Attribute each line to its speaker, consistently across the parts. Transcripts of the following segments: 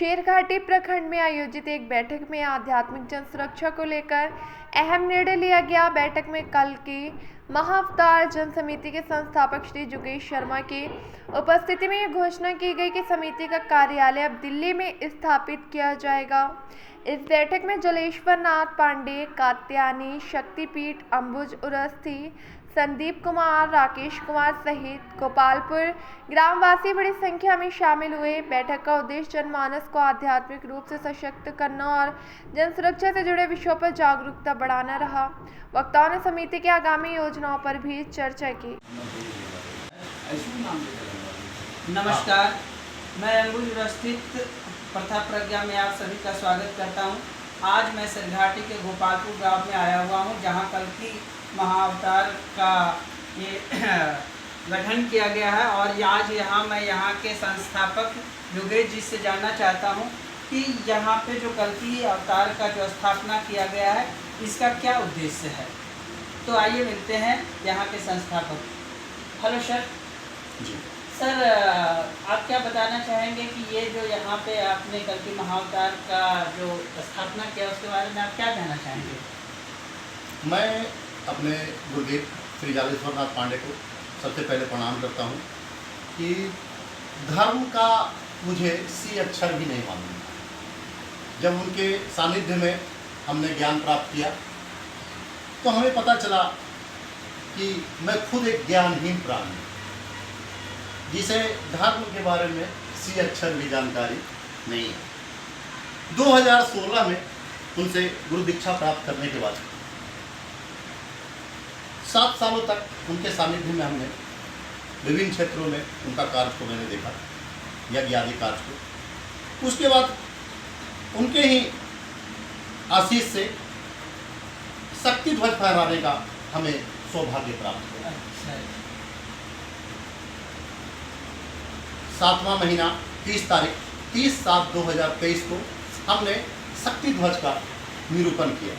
Speaker 1: शेरघाटी प्रखंड में आयोजित एक बैठक में आध्यात्मिक जन सुरक्षा को लेकर अहम निर्णय लिया गया। बैठक में कल की महाअवतार जन समिति के संस्थापक श्री जोगेश शर्मा की उपस्थिति में यह घोषणा की गई कि समिति का कार्यालय अब दिल्ली में स्थापित किया जाएगा। इस बैठक में जलेश्वर नाथ पांडे, कात्यायनी शक्तिपीठ, अंबुज उरस्थी, संदीप कुमार, राकेश कुमार सहित गोपालपुर ग्रामवासी बड़ी संख्या में शामिल हुए। बैठक का उद्देश्य जनमानस को आध्यात्मिक रूप से सशक्त करना और जन सुरक्षा से जुड़े विषयों पर जागरूकता बढ़ाना रहा। वक्ताओं ने समिति की आगामी योजनाओं पर भी चर्चा की।
Speaker 2: नमस्कार, मैं अंबुज स्थित प्रथा प्रज्ञा में आप सभी का स्वागत करता हूं। आज मैं शेरघाटी के गोपालपुर गांव में आया हुआ हूं, जहां कल की महाअवतार का ये गठन किया गया है और आज मैं यहाँ के संस्थापक जोगेश जी से जानना चाहता हूँ कि यहाँ पे जो कल की अवतार का जो स्थापना किया गया है, इसका क्या उद्देश्य है। तो आइए मिलते हैं यहाँ के संस्थापक। Hello sir.
Speaker 3: जी
Speaker 2: सर, आप क्या बताना चाहेंगे कि ये जो यहाँ पे आपने कल की महाअवतार का जो स्थापना किया, उसके बारे में आप क्या कहना चाहेंगे।
Speaker 3: मैं अपने गुरुदेव श्री जलेश्वर नाथ पांडे को सबसे पहले प्रणाम करता हूँ कि धर्म का मुझे सी अक्षर भी नहीं मालूम। जब उनके सानिध्य में हमने ज्ञान प्राप्त किया तो हमें पता चला कि मैं खुद एक ज्ञानहीन प्राणी हूँ, जिसे धर्म के बारे में सी अक्षर भी जानकारी नहीं है। 2016 में उनसे गुरु दीक्षा प्राप्त करने के बाद 7 सालों तक उनके सानिध्य में हमने विभिन्न क्षेत्रों में उनका कार्य को मैंने देखा, यज्ञ आदि कार्य को। उसके बाद उनके ही आशीष से शक्ति ध्वज फहराने का हमें सौभाग्य प्राप्त हुआ। 7वां महीना 30/7/2023 को हमने शक्ति ध्वज का निरूपण किया।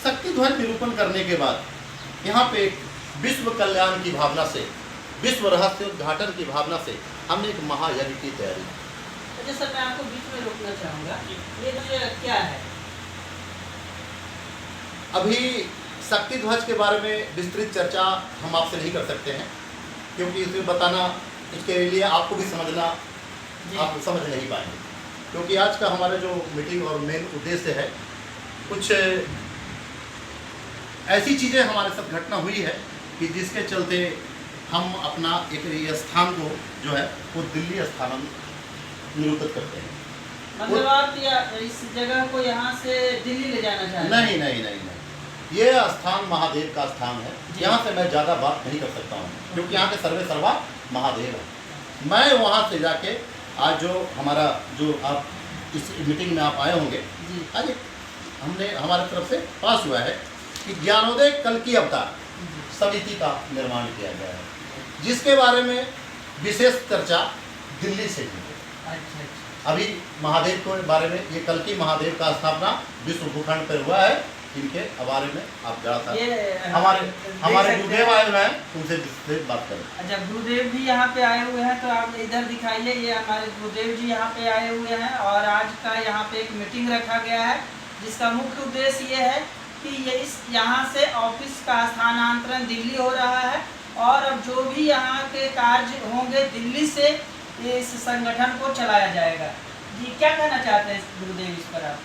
Speaker 3: शक्ति ध्वज निरूपण करने के बाद यहाँ पे विश्व कल्याण की भावना से, विश्व रहस्य उद्घाटन की भावना से हमने एक महायज्ञ की तैयारी की।
Speaker 2: अच्छा सर, मैं आपको बीच में रोकना चाहूँगा, ये जो क्या है।
Speaker 3: अभी शक्ति ध्वज के बारे में विस्तृत चर्चा हम आपसे नहीं कर सकते हैं, क्योंकि इसमें बताना, इसके लिए आपको भी समझना, आप समझ नहीं पाएंगे। क्योंकि आज का हमारा जो मीटिंग और मेन उद्देश्य है, कुछ ऐसी चीज़ें हमारे साथ घटना हुई है कि जिसके चलते हम अपना एक स्थान को जो है वो दिल्ली स्थान निरूपित करते हैं।
Speaker 2: मतलब आप इस जगह को यहाँ से दिल्ली ले जाना चाहते हैं?
Speaker 3: नहीं नहीं नहीं नहीं, ये स्थान महादेव का स्थान है। यहाँ से मैं ज़्यादा बात नहीं कर सकता हूँ, क्योंकि यहाँ के सर्वे सर्वा महादेव है। मैं वहाँ से जाके आज जो हमारा जो आप इस मीटिंग में आप आए होंगे, आज हमने हमारे तरफ से पास हुआ है कि ज्ञानोदय कल की अवतार समिति का निर्माण किया गया है, जिसके बारे में विशेष चर्चा दिल्ली से हुई है। अभी महादेव के बारे में, ये कल की महादेव का स्थापना विश्व भूखंड पर हुआ है। इनके बारे में आप ज़्यादा हमारे गुरुदेव आए हुए हैं, उनसे विस्तृत बात करें।
Speaker 2: अच्छा, गुरुदेव भी यहाँ पे आए हुए हैं, तो आप इधर दिखाइए। ये हमारे गुरुदेव जी यहाँ पे आए हुए हैं और आज का यहाँ पे एक मीटिंग रखा गया है, जिसका मुख्य उद्देश्य ये है कि ये यहाँ से ऑफिस का स्थानांतरण दिल्ली हो रहा है और अब जो भी यहाँ के कार्य होंगे दिल्ली से इस संगठन को चलाया जाएगा। जी, क्या कहना चाहते हैं गुरुदेव इस पर आप?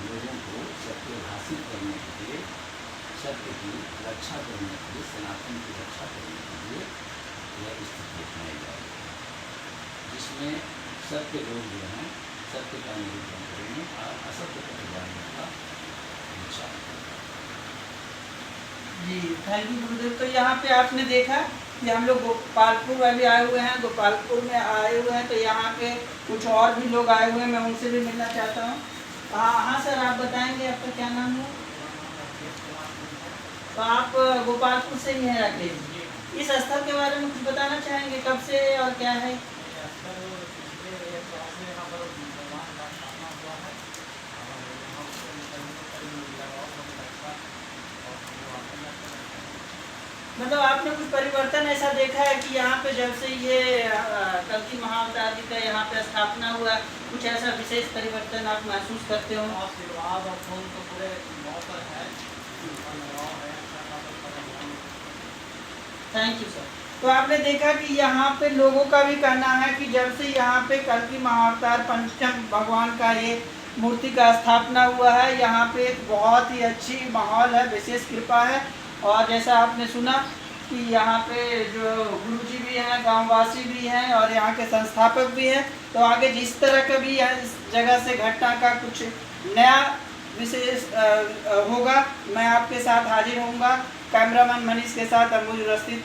Speaker 4: लोगों को सत्य हासिल करने के लिए, सत्य की रक्षा करने के लिए, सनातन की रक्षा करने के लिए यह स्थिति अपनाई जाएगी, जिसमें सत्य लोग जो हैं सत्य का निरूपण करेंगे और असत्य को जानने का विचार करेंगे।
Speaker 2: जी, थैंक यू गुरुदेव। तो यहाँ पे आपने देखा कि हम लोग गोपालपुर अभी आए हुए हैं, गोपालपुर में आए हुए हैं, तो यहाँ के कुछ और भी लोग आए हुए हैं, मैं उनसे भी मिलना चाहता हूँ। हाँ सर, आप बताएंगे आपका क्या नाम है? तो आप गोपालपुर से ही हैं राकेश। इस स्थल के बारे में कुछ बताना चाहेंगे, कब से और क्या है? मतलब आपने कुछ परिवर्तन ऐसा देखा है कि यहाँ पे जब से ये कल्कि महाअवतार जी का यहाँ पे स्थापना हुआ, कुछ ऐसा विशेष परिवर्तन आप महसूस करते हो?
Speaker 5: आशीर्वाद और फूल तो पूरे मौसम है और लगाव है, अच्छा खासा पर्यावरण।
Speaker 2: Thank you sir. तो आपने देखा कि यहाँ पे लोगों का भी कहना है कि जब से यहाँ पे कल्कि महाअवतार पंचम भगवान का ये मूर्ति का स्थापना हुआ है, यहाँ पे एक बहुत ही अच्छी माहौल है, विशेष कृपा है। और जैसा आपने सुना कि यहाँ पे जो गुरुजी भी हैं, गांववासी भी हैं और यहाँ के संस्थापक भी हैं, तो आगे जिस तरह का भी इस जगह से घटना का कुछ नया विशेष होगा, मैं आपके साथ हाजिर होऊंगा। कैमरामैन मनीष के साथ अंबुज रस्तित।